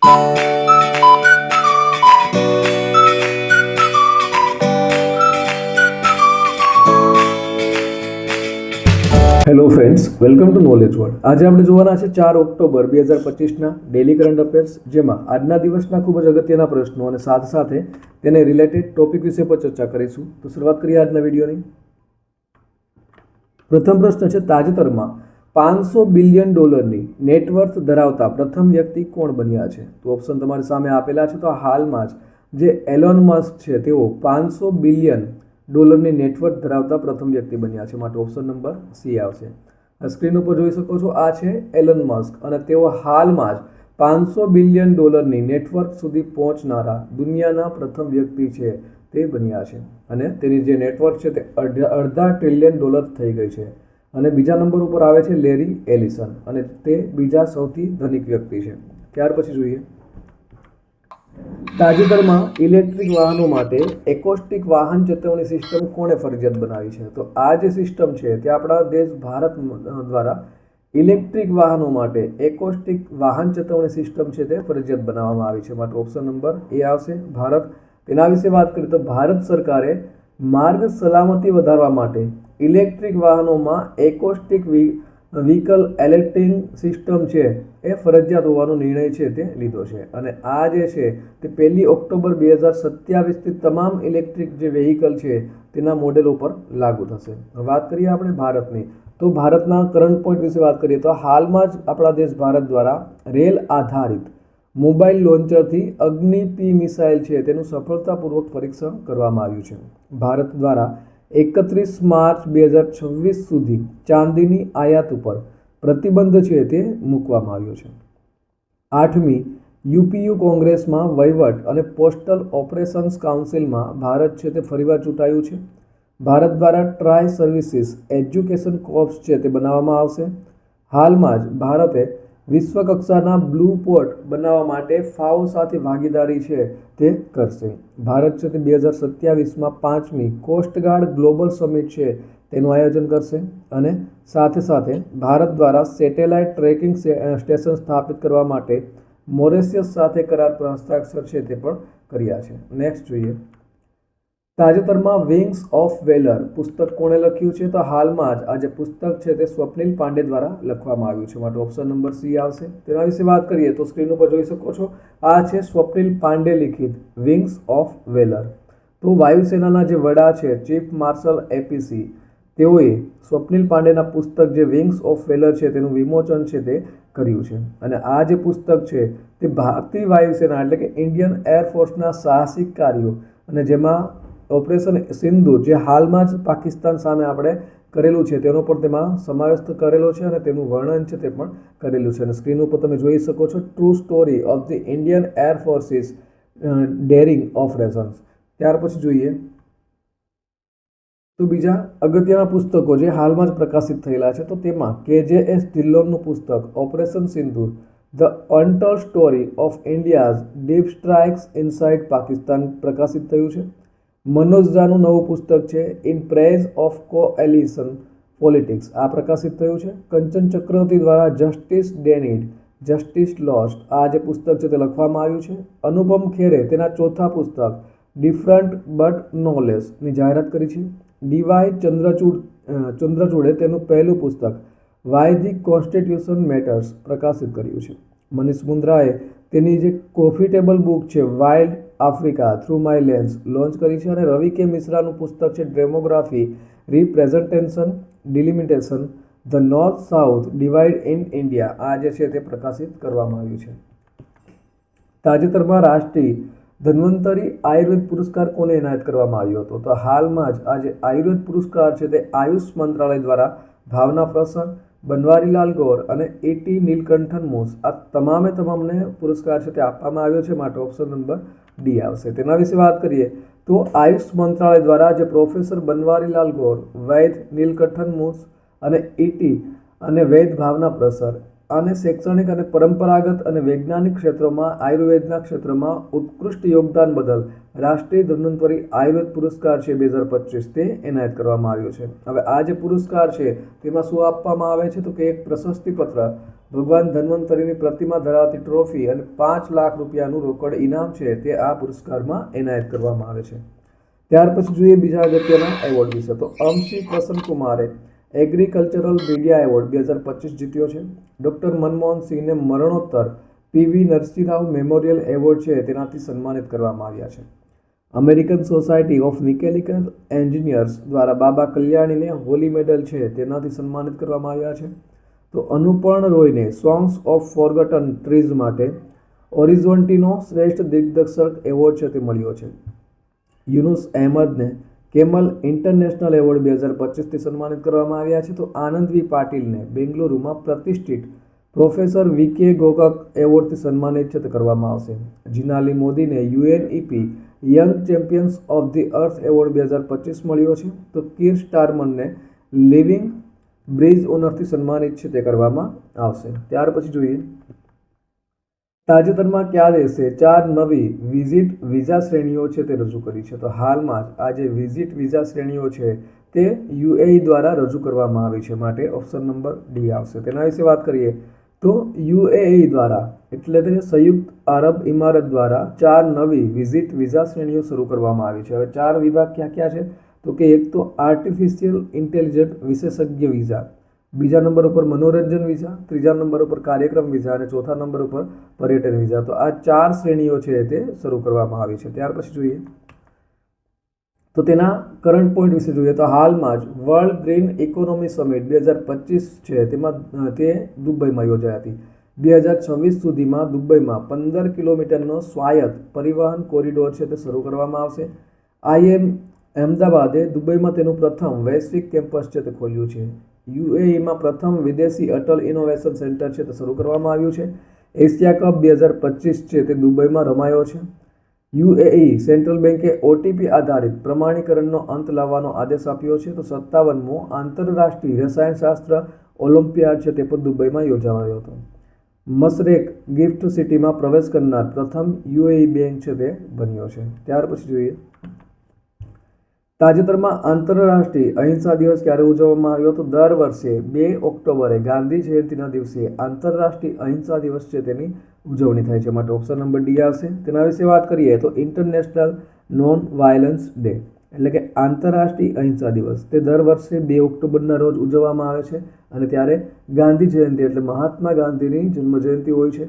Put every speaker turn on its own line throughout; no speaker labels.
Hello friends, welcome to knowledge world. આજે આપણે જોવાના છે 4 ઓક્ટોબર 2025ના ડેલી કરંટ અફેર્સ, જેમાં આજના દિવસના ખૂબ જ અગત્યના પ્રશ્નો અને સાથે તેને રિલેટેડ ટોપિક વિશે પર ચર્ચા કરીશું. તો શરૂઆત કરીએ આજના વિડીયોની. પ્રથમ પ્રશ્ન છે, તાજેતરમાં $500 બિલિયન નેટવર્થ ધરાવતા પ્રથમ વ્યક્તિ કોણ બન્યા છે? તો ઓપ્શન તમારી સામે આપેલા છે. તો હાલમાં જ જે એલોન મસ્ક છે તેઓ $500 બિલિયન નેટવર્થ ધરાવતા પ્રથમ વ્યક્તિ બન્યા છે. માટે ઓપ્શન નંબર સી આવશે. સ્ક્રીન ઉપર જોઈ શકો છો, આ છે એલોન મસ્ક અને તેઓ હાલમાં જ $500 બિલિયન નેટવર્થ સુધી પહોંચનારા દુનિયાના પ્રથમ વ્યક્તિ છે તે બન્યા છે. અને તેની જે નેટવર્થ છે તે $1.5 ટ્રિલિયન થઈ ગઈ છે. અને બીજા નંબર ઉપર આવે છે લેરી એલિસન અને તે બીજા સૌથી ધનિક વ્યક્તિ છે. ત્યાર પછી જોઈએ, તાજેતરમાં ઇલેક્ટ્રિક વાહનો માટે એકોસ્ટિક વાહન ચેતવણી સિસ્ટમ કોણે ફરજિયાત બનાવી છે? તો આ જે સિસ્ટમ છે તે આપણા દેશ ભારત દ્વારા ઇલેક્ટ્રિક વાહનો માટે એકોસ્ટિક વાહન ચેતવણી સિસ્ટમ છે તે ફરજિયાત બનાવવામાં આવી છે. માટે ઓપ્શન નંબર એ આવશે, ભારત. તેના વિશે વાત કરીએ તો ભારત સરકારે માર્ગ સલામતી વધારવા માટે ઇલેક્ટ્રિક વાહનોમાં એકોસ્ટિક વ્હીકલ એલર્ટિંગ સિસ્ટમ છે એ ફરજિયાત હોવાનો નિર્ણય છે તે લીધો છે. અને આ જે છે તે 1 ઓક્ટોબર 2027થી તમામ ઇલેક્ટ્રિક જે વ્હીકલ છે તેના મોડેલો પર લાગુ થશે. વાત કરીએ આપણે ભારતની, તો ભારતના કરંટ પોઈન્ટ વિશે વાત કરીએ તો હાલમાં જ આપણા દેશ ભારત દ્વારા રેલ આધારિત મોબાઈલ લોન્ચરથી અગ્નિ P મિસાઇલ છે તેનું સફળતાપૂર્વક પરીક્ષણ કરવામાં આવ્યું છે. ભારત દ્વારા 31 માર્ચ 2026 સુધી ચાંદીની આયાત ઉપર પ્રતિબંધ છે તે મૂકવામાં આવ્યો છે. 8મી યુપીયુ કોંગ્રેસમાં વહીવટ અને પોસ્ટલ ઓપરેશન્સ કાઉન્સિલમાં ભારત છે તે ફરીવાર ચૂંટાયું છે. ભારત દ્વારા ટ્રાય સર્વિસીસ એજ્યુકેશન કોર્પ્સ છે તે બનાવવામાં આવશે. હાલમાં જ ભારતે વિશ્વ કક્ષાના બ્લુ પોર્ટ બનાવવા માટે ફાઓ સાથે ભાગીદારી છે તે કરશે. ભારત છે તે 2027માં 5મી કોસ્ટગાર્ડ ગ્લોબલ સમિટ છે તેનું આયોજન કરશે. અને સાથે ભારત દ્વારા સેટેલાઇટ ટ્રેકિંગ સ્ટેશન સ્થાપિત કરવા માટે મોરેશિયસ સાથે કરાર પર હસ્તાક્ષર છે તે પણ કર્યા છે. નેક્સ્ટ જોઈએ, તાજેતરમાં વિંગ્સ ઓફ વેલર પુસ્તક કોણે લખ્યું છે? તો હાલમાં જ આ જે પુસ્તક છે તે સ્વપ્નિલ પાંડે દ્વારા લખવામાં આવ્યું છે. માટે ઓપ્શન નંબર સી આવશે. તેના વિશે વાત કરીએ તો સ્ક્રીન ઉપર જોઈ શકો છો, આ છે સ્વપ્નિલ પાંડે લિખિત વિંગ્સ ઓફ વેલર. તો વાયુસેનાના જે વડા છે ચીફ માર્શલ APC, તેઓએ સ્વપ્નિલ પાંડેના પુસ્તક જે વિંગ્સ ઓફ વેલર છે તેનું વિમોચન છે તે કર્યું છે. અને આ જે પુસ્તક છે તે ભારતીય વાયુસેના એટલે કે ઇન્ડિયન એરફોર્સના સાહસિક કાર્યો અને જેમાં ઓપરેશન સિંધુ જે હાલમાં જ પાકિસ્તાન સામે આપણે કરેલું છે તેનો પણ તેમાં સમાવેશ કરેલો છે અને તેનું વર્ણન છે તે પણ કરેલું છે. અને સ્ક્રીન ઉપર તમે જોઈ શકો છો, true story of the Indian air force's daring operations. ત્યાર પછી જોઈએ તો બીજા અગત્યના પુસ્તકો જે હાલમાં જ પ્રકાશિત થયેલા છે, તો તેમાં KJS ઢિલ્લોનનું પુસ્તક operation Sindhu the untold story of India's deep strikes inside Pakistan પ્રકાશિત થયું છે. મનોજ ઝાનું નવું પુસ્તક છે in praise of coalition politics, આ પ્રકાશિત થયું છે. કંચન ચક્રવર્તી દ્વારા જસ્ટિસ ડેનિડ જસ્ટિસ લોસ્ટ, આ જે પુસ્તક છે તે લખવામાં આવ્યું છે. અનુપમ ખેરે તેના ચોથા પુસ્તક ડિફરન્ટ બટ નો લેસ ની જાહેરાત કરી છે. DY ચંદ્રચૂડે તેનું પહેલું પુસ્તક વાય ધી કોન્સ્ટિટ્યુશન મેટર્સ પ્રકાશિત કર્યું છે. મનીષ મુંદ્રાએ તેની જે કોફી ટેબલ બુક છે wild Africa through my lens launch કરી છે. અને રવિ કે મિશ્રાનું પુસ્તક છે demography representation delimitation the north south divide in India, આ જે છે તે પ્રકાશિત કરવામાં આવ્યું છે. તાજેતરમાં રાષ્ટ્રીય ધન્વંતરી આયુર્વેદ પુરસ્કાર કોને એનાયત કરવામાં આવ્યો હતો? તો હાલમાં જ આ જે આયુર્વેદ પુરસ્કાર છે તે આયુષ મંત્રાલય દ્વારા ભાવના પ્રસન્ન, બનવારીલાલ ગોર અને ET નીલકંઠન મૂસ, આ તમામને પુરસ્કાર છે તે આપવામાં આવ્યો છે. માટે ઓપ્શન નંબર ડી આવશે. તેના વિશે વાત કરીએ તો આયુષ મંત્રાલય દ્વારા જે પ્રોફેસર બનવારીલાલ ગોર, વૈદ નીલકંઠન મૂસ અને ET અને વૈદ ભાવના પ્રસર અને શૈક્ષણિક અને પરંપરાગત અને વૈજ્ઞાનિક ક્ષેત્રોમાં આયુર્વેદના ક્ષેત્રમાં ઉત્કૃષ્ટ યોગદાન બદલ રાષ્ટ્રીય ધન્વંતરી આયુર્વેદ પુરસ્કાર છે 2025 તે એનાયત કરવામાં આવ્યો છે. હવે આ જે પુરસ્કાર છે તેમાં શું આપવામાં આવે છે? તો કે એક પ્રશસ્તિ પત્ર, ભગવાન ધન્વંતરીની પ્રતિમા ધરાવતી ટ્રોફી અને 5 લાખ રૂપિયાનું રોકડ ઇનામ છે તે આ પુરસ્કારમાં એનાયત કરવામાં આવે છે. ત્યાર પછી જોઈએ બીજા અગત્યના એવોર્ડ વિશે. તો અમશી પ્રસન્નકુમારે એગ્રીકલ્ચરલ મીડિયા એવોર્ડ 2025 જીત્યો છે. ડૉક્ટર મનમોહન સિંહને મરણોત્તર PV Narasimha Rao memorial award છે તેનાથી સન્માનિત કરવામાં આવ્યા છે. American society of mechanical engineers દ્વારા બાબા કલ્યાણીને હોલી મેડલ છે તેનાથી સન્માનિત કરવામાં આવ્યા છે. તો અનુપર્ણ રોયને સોંગ્સ ઓફ ફોરગટન ટ્રીઝ માટે ઓરિઝોન્ટીનો શ્રેષ્ઠ દિગ્દર્શક એવોર્ડ છે તે મળ્યો છે. યુનુસ અહેમદને કેમલ ઇન્ટરનેશનલ એવોર્ડ 2025થી સન્માનિત કરવામાં આવ્યા છે. તો આનંદવી પાટીલને બેંગલુરુમાં પ્રતિષ્ઠિત પ્રોફેસર વીકે ગોગક એવોર્ડથી સન્માનિત છે તે કરવામાં આવશે. જીનાલી મોદીને UNEP young champions of the earth award 2025 મળ્યો છે. તો કીર સ્ટારમનને લિવિંગ બ્રિજ ઓનરથી સન્માનિત છે તે કરવામાં આવશે. ત્યાર પછી જોઈએ તાજેતરમાં કયા દેશે 4 નવી વિઝિટ વિઝા શ્રેણીઓ છે તે રજૂ કરી છે. તો હાલમાં જ આ જે વિઝિટ વિઝા શ્રેણીઓ છે તે યુએઈ દ્વારા રજૂ કરવામાં આવી છે, માટે ઓપ્શન નંબર ડી આવશે. તેના વિશે વાત કરીએ તો યુએઈ દ્વારા એટલે કે સંયુક્ત આરબ ઇમારત દ્વારા 4 નવી વિઝિટ વિઝા શ્રેણીઓ શરૂ કરવામાં આવી છે. હવે 4 વિભાગ ક્યાં ક્યાં છે તો કે એક તો આર્ટિફિશિયલ ઇન્ટેલિજન્ટ વિશેષજ્ઞ વિઝા, બીજા નંબર ઉપર મનોરંજન વિઝા, ત્રીજા નંબર ઉપર કાર્યક્રમ વિઝા અને ચોથા નંબર ઉપર પર્યટન વિઝા. તો આ 4 શ્રેણીઓ છે તે શરૂ કરવામાં આવી છે. ત્યાર પછી જોઈએ તો તેના કરંટ પોઈન્ટ વિશે જોઈએ તો હાલમાં જ વર્લ્ડ ગ્રીન ઇકોનોમી સમિટ 2025 છે તેમાં તે દુબઈમાં યોજાઈ હતી. 2026 સુધીમાં દુબઈમાં 15 કિલોમીટરનો સ્વાયત્ત પરિવહન કોરિડોર છે તે શરૂ કરવામાં આવશે. IIM અમદાવાદે દુબઈમાં તેનું પ્રથમ વૈશ્વિક કેમ્પસ છે તે ખોલ્યું છે. યુએઈમાં પ્રથમ વિદેશી અટલ ઇનોવેશન સેન્ટર છે તે શરૂ કરવામાં આવ્યું છે. એશિયા કપ 2025 છે તે દુબઈમાં રમાયો છે. યુએઈ સેન્ટ્રલ બેન્કે OTP આધારિત પ્રમાણીકરણનો અંત લાવવાનો આદેશ આપ્યો છે. તો 57મો આંતરરાષ્ટ્રીય રસાયણશાસ્ત્ર ઓલિમ્પિયાડ છે તે પણ દુબઈમાં યોજાયો હતો. મશરેક ગિફ્ટ સિટીમાં પ્રવેશ કરનાર પ્રથમ યુએઈ બેંક છે તે બન્યો છે. ત્યાર પછી જોઈએ તાજેતરમાં આંતરરાષ્ટ્રીય અહિંસા દિવસ ક્યારે ઉજવવામાં આવ્યો તો દર વર્ષે 2 ઓક્ટોબરે ગાંધી જયંતિના દિવસે આંતરરાષ્ટ્રીય અહિંસા દિવસ છે તેની ઉજવણી થાય છે, માટે ઓપ્શન નંબર ડી આવશે. તેના વિશે વાત કરીએ તો ઇન્ટરનેશનલ નોન વાયલન્સ ડે એટલે કે આંતરરાષ્ટ્રીય અહિંસા દિવસ તે દર વર્ષે 2 ઓક્ટોબરના રોજ ઉજવવામાં આવે છે અને ત્યારે ગાંધી જયંતિ એટલે મહાત્મા ગાંધીની જન્મજયંતિ હોય છે.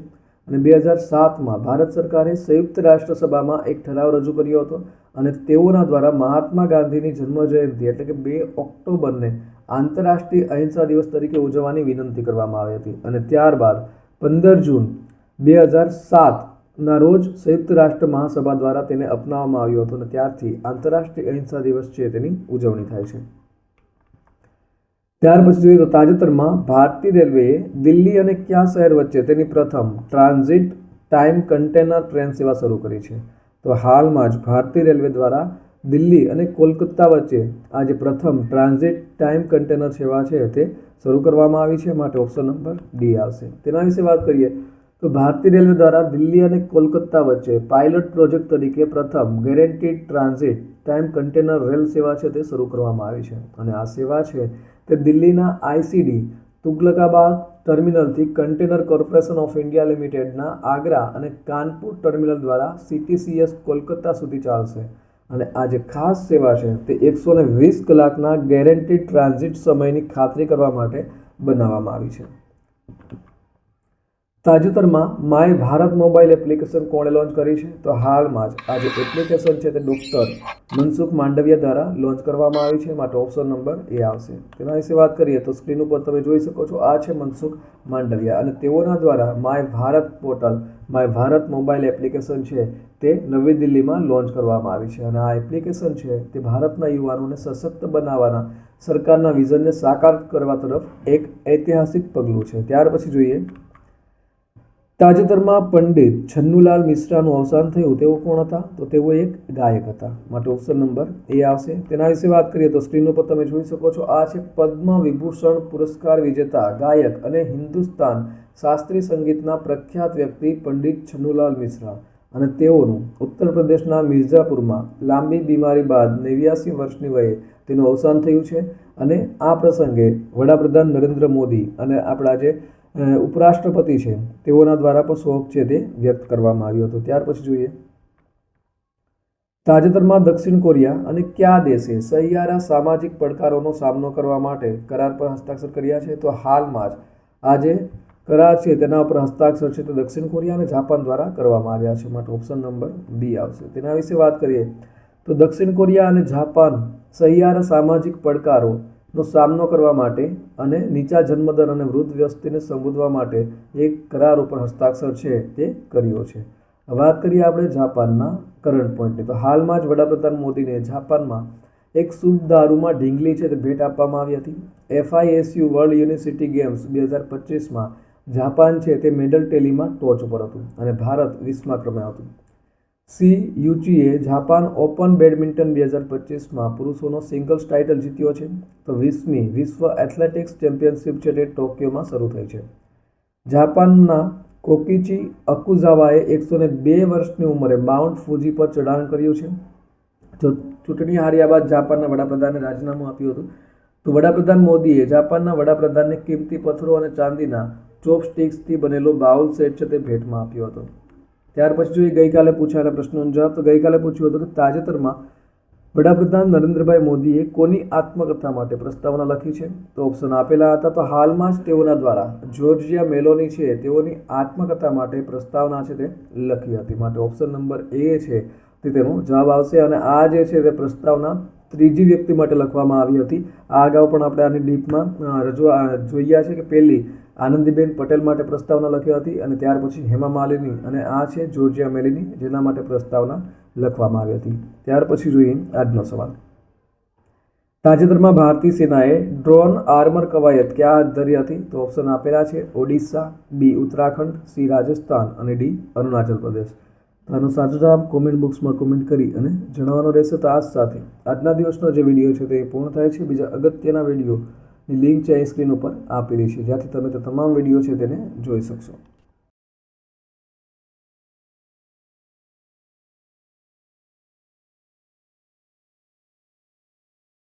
અને 2007માં ભારત સરકારે સંયુક્ત રાષ્ટ્રસભામાં એક ઠરાવ રજૂ કર્યો હતો અને તેઓના દ્વારા મહાત્મા ગાંધીની જન્મજયંતિ એટલે કે 2 ઓક્ટોબરને આંતરરાષ્ટ્રીય અહિંસા દિવસ તરીકે ઉજવવાની વિનંતી કરવામાં આવી હતી. અને ત્યારબાદ 15 જૂન 2007ના રોજ સંયુક્ત રાષ્ટ્ર મહાસભા દ્વારા તેને અપનાવવામાં આવ્યો હતો અને ત્યારથી આંતરરાષ્ટ્રીય અહિંસા દિવસ છે તેની ઉજવણી થાય છે. ત્યાર પછી જોઈએ તો તાજેતરમાં ભારતીય રેલવેએ દિલ્હી અને કયા શહેર વચ્ચે તેની પ્રથમ ટ્રાન્ઝિટ ટાઈમ કન્ટેનર ટ્રેન સેવા શરૂ કરી છે. તો હાલમાં જ ભારતીય રેલવે દ્વારા દિલ્હી અને કોલકાતા વચ્ચે આ જે પ્રથમ ટ્રાન્ઝિટ ટાઈમ કન્ટેનર સેવા છે તે શરૂ કરવામાં આવી છે, માટે ઓપ્શન નંબર ડી આવશે. તેના વિશે વાત કરીએ તો ભારતીય રેલવે દ્વારા દિલ્હી અને કોલકાતા વચ્ચે પાયલોટ પ્રોજેક્ટ તરીકે પ્રથમ guaranteed transit time container rail સેવા છે તે શરૂ કરવામાં આવી છે. અને આ સેવા છે તે દિલ્હીના ICD તુગલકાબાદ ટર્મિનલથી કન્ટેનર કોર્પોરેશન ઓફ ઇન્ડિયા લિમિટેડના આગ્રા અને કાનપુર ટર્મિનલ દ્વારા CTCS કોલકાતા સુધી ચાલશે. અને આ જે ખાસ સેવા છે તે 120 કલાકના ગેરંટીડ ટ્રાન્ઝિટ સમયની ખાતરી કરવા માટે બનાવવામાં આવી છે. તાજેતરમાં માય ભારત મોબાઈલ એપ્લિકેશન કોણે લોન્ચ કરી છે તો હાલમાં જ આ જે એપ્લિકેશન છે તે ડૉક્ટર મનસુખ માંડવિયા દ્વારા લોન્ચ કરવામાં આવી છે, માટે ઓપ્શન નંબર એ આવશે. તેના વિશે વાત કરીએ તો સ્ક્રીન ઉપર તમે જોઈ શકો છો આ છે મનસુખ માંડવિયા અને તેઓના દ્વારા my Bharat portal my Bharat mobile application છે તે નવી દિલ્હીમાં લોન્ચ કરવામાં આવી છે. અને આ એપ્લિકેશન છે તે ભારતના યુવાનોને સશક્ત બનાવવાના સરકારના વિઝનને સાકાર કરવા તરફ એક ઐતિહાસિક પગલું છે. ત્યાર પછી જોઈએ તાજેતરમાં પંડિત છન્નુલાલ મિશ્રાનું અવસાન થયું. તેઓ કોણ હતા તો તેઓ એક ગાયક હતા, માટે ઓપ્શન નંબર એ આવશે. તેના વિશે વાત કરીએ તો સ્ક્રીન ઉપર તમે જોઈ શકો છો આ છે પદ્મ વિભૂષણ પુરસ્કાર વિજેતા ગાયક અને હિન્દુસ્તાન શાસ્ત્રીય સંગીતના પ્રખ્યાત વ્યક્તિ પંડિત છન્નુલાલ મિશ્રા અને તેઓનું ઉત્તર પ્રદેશના મિર્ઝાપુરમાં લાંબી બીમારી બાદ 89 વર્ષની વયે તેનું અવસાન થયું છે. અને આ પ્રસંગે વડાપ્રધાન નરેન્દ્ર મોદી અને આપણા જે ઉપરાષ્ટ્રપતિ છે તેઓના દ્વારા પણ શોક છે તે વ્યક્ત કરવામાં આવ્યો હતો. ત્યાર પછી જોઈએ તાજેતરમાં દક્ષિણ કોરિયા અને કયા દેશે સહિયારા સામાજિક પડકારોનો સામનો કરવા માટે કરાર પર હસ્તાક્ષર કર્યા છે? તો હાલમાં જ આ જે કરાર છે તેના ઉપર હસ્તાક્ષર છે તે દક્ષિણ કોરિયા અને જાપાન દ્વારા કરવામાં આવ્યા છે. માટે ઓપ્શન નંબર બી આવશે. તેના વિશે વાત કરીએ તો દક્ષિણ કોરિયા અને જાપાન સહિયારા સામાજિક પડકારોનો સામનો કરવા માટે અને નીચા જન્મદર અને વૃદ્ધ વસ્તીને સંબોધવા માટે એક કરાર ઉપર હસ્તાક્ષર છે તે કર્યો છે. વાત કરીએ આપણે જાપાનના કરંટ પોઈન્ટની તો હાલમાં જ વડાપ્રધાન મોદીને જાપાનમાં એક શુભ દારૂમાં ઢીંગલી છે તે ભેટ આપવામાં આવી હતી. FISU વર્લ્ડ યુનિવર્સિટી ગેમ્સ 2025માં જાપાન છે તે મેડલ ટેલીમાં ટોચ ઉપર હતું અને ભારત 20મા ક્રમે હતું. CUCએ જાપાન ઓપન બેડમિન્ટન 2025માં પુરુષોનો સિંગલ્સ ટાઇટલ જીત્યો છે. તો 20મી વિશ્વ એથ્લેટિક્સ ચેમ્પિયનશિપ છે તે ટોક્યોમાં શરૂ થઈ છે. જાપાનના કોકીચી અકુઝાવાએ 102 વર્ષની ઉંમરે માઉન્ટ ફુજી પર ચઢાણ કર્યું છે. તો ચૂંટણી હાર્યા બાદ જાપાનના વડાપ્રધાને રાજીનામું આપ્યું હતું. તો વડાપ્રધાન મોદીએ જાપાનના વડાપ્રધાનને કિંમતી પથ્થરો અને ચાંદીના ચોપસ્ટિક્સથી બનેલો બાઉલ સેટ છે તે ભેટમાં આપ્યો હતો. ત્યાર પછી જોઈએ ગઈકાલે પૂછાયેલા પ્રશ્નોનો જવાબ. તો ગઈકાલે પૂછ્યું હતું કે તાજેતરમાં વડાપ્રધાન નરેન્દ્રભાઈ મોદીએ કોની આત્મકથા માટે પ્રસ્તાવના લખી છે? તો ઓપ્શન આપેલા હતા. તો હાલમાં જ તેઓના દ્વારા જોર્જિયા મેલોની છે તેઓની આત્મકથા માટે પ્રસ્તાવના છે તે લખી હતી. માટે ઓપ્શન નંબર એ છે તે તેનો જવાબ આવશે. અને આ જે છે તે પ્રસ્તાવના ત્રીજી વ્યક્તિ માટે લખવામાં આવી હતી. આ અગાઉ પણ આપણે આની ડીપમાં જોયા છે કે પહેલી આનંદીબેન પટેલ માટે પ્રસ્તાવના લખી હતી અને ત્યાર પછી હેમા માલિની અને આ છે જોર્જિયા મેલિની જેના માટે પ્રસ્તાવના લખવામાં આવી હતી. ત્યાર પછી જોઈએ આજનો સવાલ. તાજેતરમાં ભારતીય સેનાએ ડ્રોન આર્મર કવાયત ક્યાં હાથ ધરી હતી? તો ઓપ્શન આપેલા છે ઓડિશા, બી ઉત્તરાખંડ, સી રાજસ્થાન અને ડી અરુણાચલ પ્રદેશ. તો આનો સાચો જવાબ કોમેન્ટ બોક્સમાં કોમેન્ટ કરી અને જણાવવાનો રહેશે. તો આ સાથે આજના દિવસનો જે વિડીયો છે તે પૂર્ણ થાય છે. બીજા અગત્યના વિડીયોની લિંક છે અહીં સ્ક્રીન ઉપર આપેલી છે જ્યાંથી તમે તે તમામ વિડીયો છે તેને જોઈ શકશો.